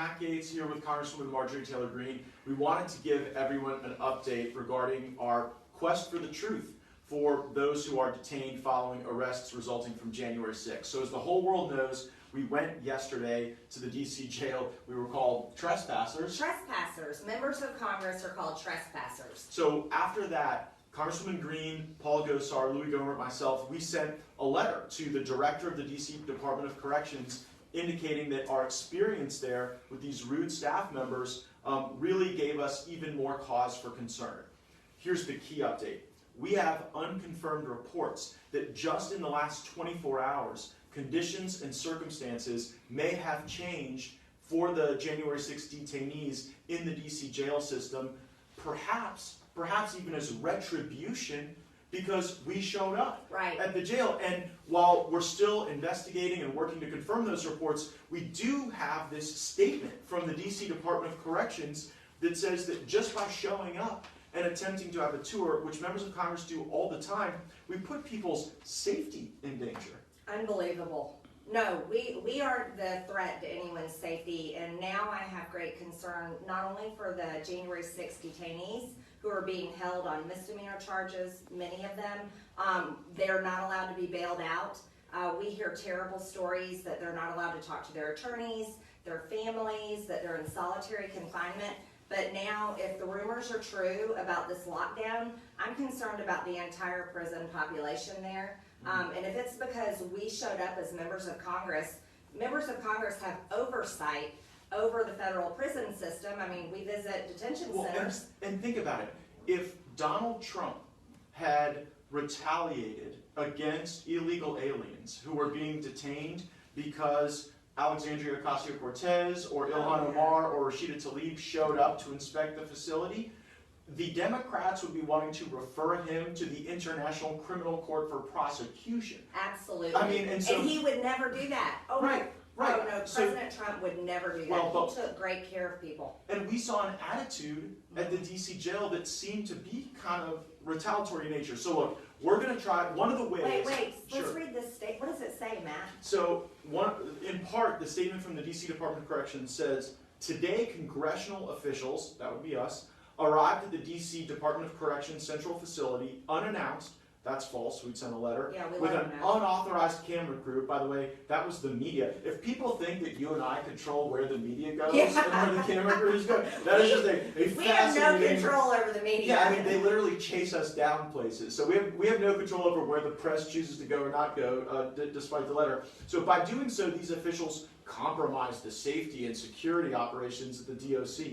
Matt Gaetz here with Congresswoman Marjorie Greene. We wanted to give everyone an update regarding our quest for the truth for those who are detained following arrests resulting from January 6th. So as the whole world knows, we went yesterday to the DC jail. We were called trespassers. Trespassers. Members of Congress are called trespassers. So after that, Congresswoman Greene, Paul Gosar, Louis Gohmert, myself, we sent a letter to the director of the DC Department of Corrections indicating that our experience there with these rude staff members really gave us even more cause for concern. Here's the key update. We have unconfirmed reports that just in the last 24 hours, conditions and circumstances may have changed for the January 6 detainees in the DC jail system, perhaps even as retribution because we showed up at the jail. And while we're still investigating and working to confirm those reports, we do have this statement from the DC Department of Corrections that says that just by showing up and attempting to have a tour, which members of Congress do all the time, we put people's safety in danger. Unbelievable. No, we aren't the threat to anyone's safety, and now I have great concern not only for the January 6 detainees who are being held on misdemeanor charges, many of them. They're not allowed to be bailed out. We hear terrible stories that they're not allowed to talk to their attorneys, their families, that they're in solitary confinement. But now, if the rumors are true about this lockdown, I'm concerned about the entire prison population there. And if it's because we showed up as members of Congress have oversight over the federal prison system. I mean, we visit detention centers. And think about it. If Donald Trump had retaliated against illegal aliens who were being detained because Alexandria Ocasio-Cortez or Ilhan Omar or Rashida Tlaib showed up to inspect the facility, the Democrats would be wanting to refer him to the International Criminal Court for prosecution. Absolutely. I mean, and he would never do that. Oh, right. Oh, no, President Trump would never do that. He took great care of people. And we saw an attitude at the DC jail that seemed to be kind of retaliatory in nature. So look, we're going to try, one of the ways... Wait, let's read this statement. What does it say, Matt? So, in part, the statement from the DC Department of Corrections says, today congressional officials, that would be us, arrived at the DC Department of Corrections Central Facility unannounced. That's false. We'd send a letter with an unauthorized camera crew. By the way, that was the media. If people think that you and I control where the media goes and where the camera crews go, that is just a fascinating... We have no control over the media. Yeah, I mean, they literally chase us down places. So we have no control over where the press chooses to go or not go, despite the letter. So by doing so, these officials compromise the safety and security operations at the DOC.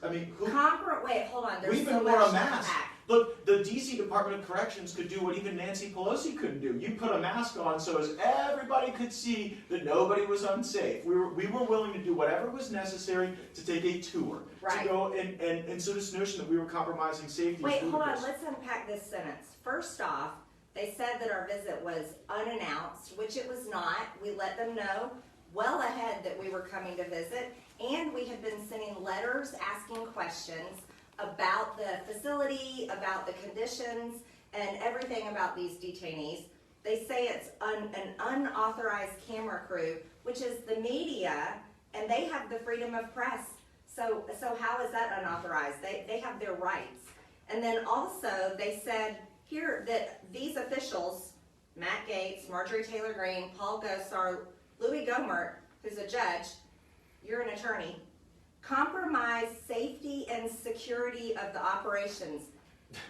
I mean, wait, hold on. There's we even wore a mask. Look, the DC Department of Corrections could do what even Nancy Pelosi couldn't do. You put a mask on so as everybody could see that nobody was unsafe. We were willing to do whatever was necessary to take a tour. To go and so this notion that we were compromising safety. Wait, hold on. Let's unpack this sentence. First off, they said that our visit was unannounced, which it was not. We let them know well ahead that we were coming to visit, and we had been sending letters asking questions about the facility, about the conditions, and everything about these detainees. They say it's an unauthorized camera crew, which is the media, and they have the freedom of press. So how is that unauthorized? They have their rights. And then also they said here that these officials, Matt Gaetz, Marjorie Greene, Paul Gosar, Louis Gohmert, who's a judge, you're an attorney, compromise safety and security of the operations.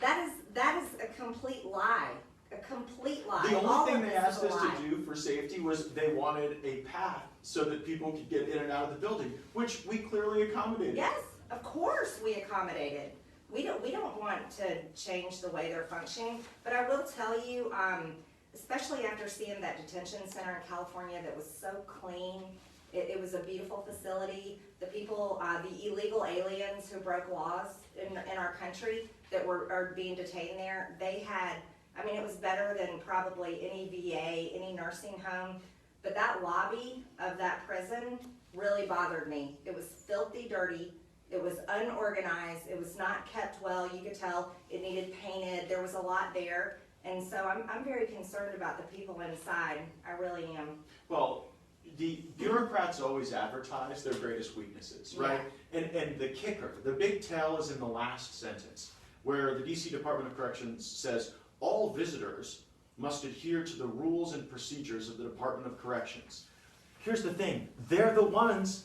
That is a complete lie. A complete lie. The only thing they asked us to do for safety was they wanted a path so that people could get in and out of the building, which we clearly accommodated. Yes, of course we accommodated. We don't want to change the way they're functioning, but I will tell you, especially after seeing that detention center in California that was so clean. It was a beautiful facility. The people, the illegal aliens who broke laws in our country that are being detained there, they had, I mean, it was better than probably any VA, any nursing home. But that lobby of that prison really bothered me. It was filthy dirty. It was unorganized. It was not kept well. You could tell it needed painted. There was a lot there. And so I'm very concerned about the people inside. I really am. Well, the bureaucrats always advertise their greatest weaknesses, right? And the kicker, the big tell is in the last sentence, where the DC Department of Corrections says, all visitors must adhere to the rules and procedures of the Department of Corrections. Here's the thing, they're the ones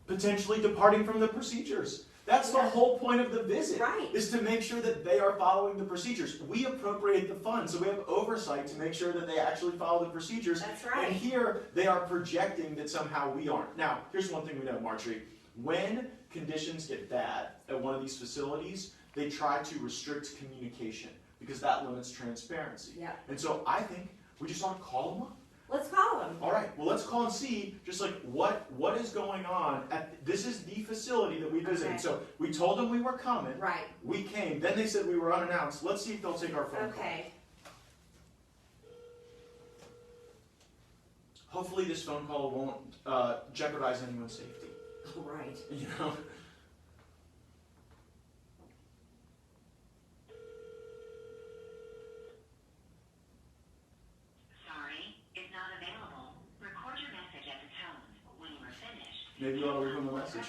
potentially departing from the procedures. That's the whole point of the visit, is to make sure that they are following the procedures. We appropriate the funds, so we have oversight to make sure that they actually follow the procedures. That's right. And here, they are projecting that somehow we aren't. Now, here's one thing we know, Marjorie. When conditions get bad at one of these facilities, they try to restrict communication, because that limits transparency. Yeah. And so I think we just ought to call them up. Let's call them. All right, well, let's call and see just like what is going on. This is the facility that we visited. Okay. So we told them we were coming. Right. We came. Then they said we were unannounced. Let's see if they'll take our phone call. Okay. Hopefully this phone call won't jeopardize anyone's safety. Right. You know? Maybe you ought to leave him a message.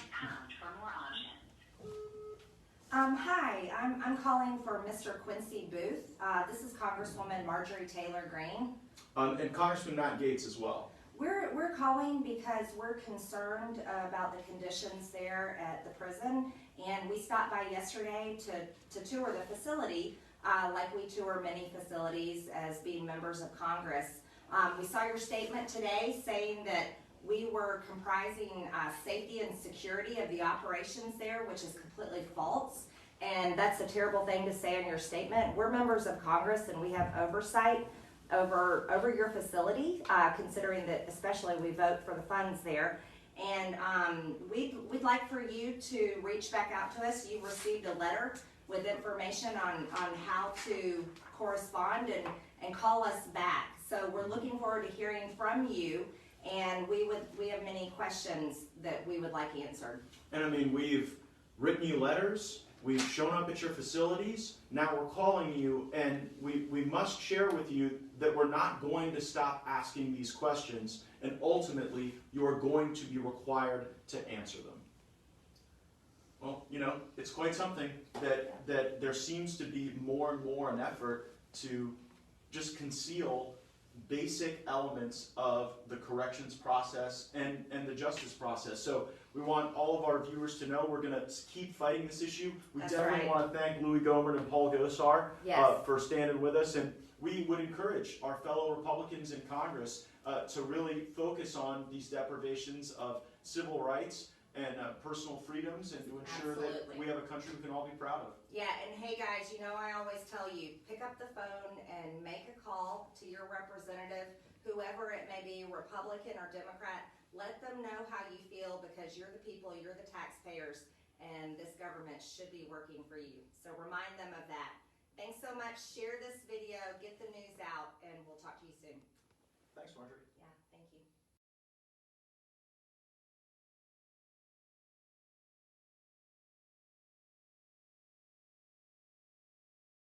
Hi, I'm calling for Mr. Quincy Booth. This is Congresswoman Marjorie Taylor Greene. And Congressman Matt Gaetz as well. We're calling because we're concerned about the conditions there at the prison, and we stopped by yesterday to tour the facility, like we tour many facilities as being members of Congress. We saw your statement today saying that we were comprising safety and security of the operations there, which is completely false. And that's a terrible thing to say in your statement. We're members of Congress and we have oversight over your facility, considering that especially we vote for the funds there. And we'd like for you to reach back out to us. You've received a letter with information on how to correspond and call us back. So we're looking forward to hearing from you. And we have many questions that we would like answered. And I mean, we've written you letters, we've shown up at your facilities, now we're calling you, and we must share with you that we're not going to stop asking these questions, and ultimately, you are going to be required to answer them. Well, you know, it's quite something that there seems to be more and more an effort to just conceal basic elements of the corrections process and the justice process. So we want all of our viewers to know we're going to keep fighting this issue. We definitely want to thank Louis Gohmert and Paul Gosar for standing with us. And we would encourage our fellow Republicans in Congress to really focus on these deprivations of civil rights and personal freedoms, and to ensure that we have a country we can all be proud of. Yeah, and hey guys, you know I always tell you, pick up the phone and make a call to your representative, whoever it may be, Republican or Democrat. Let them know how you feel, because you're the people, you're the taxpayers, and this government should be working for you. So remind them of that. Thanks so much. Share this video, get the news out, and we'll talk to you soon. Thanks, Marjorie.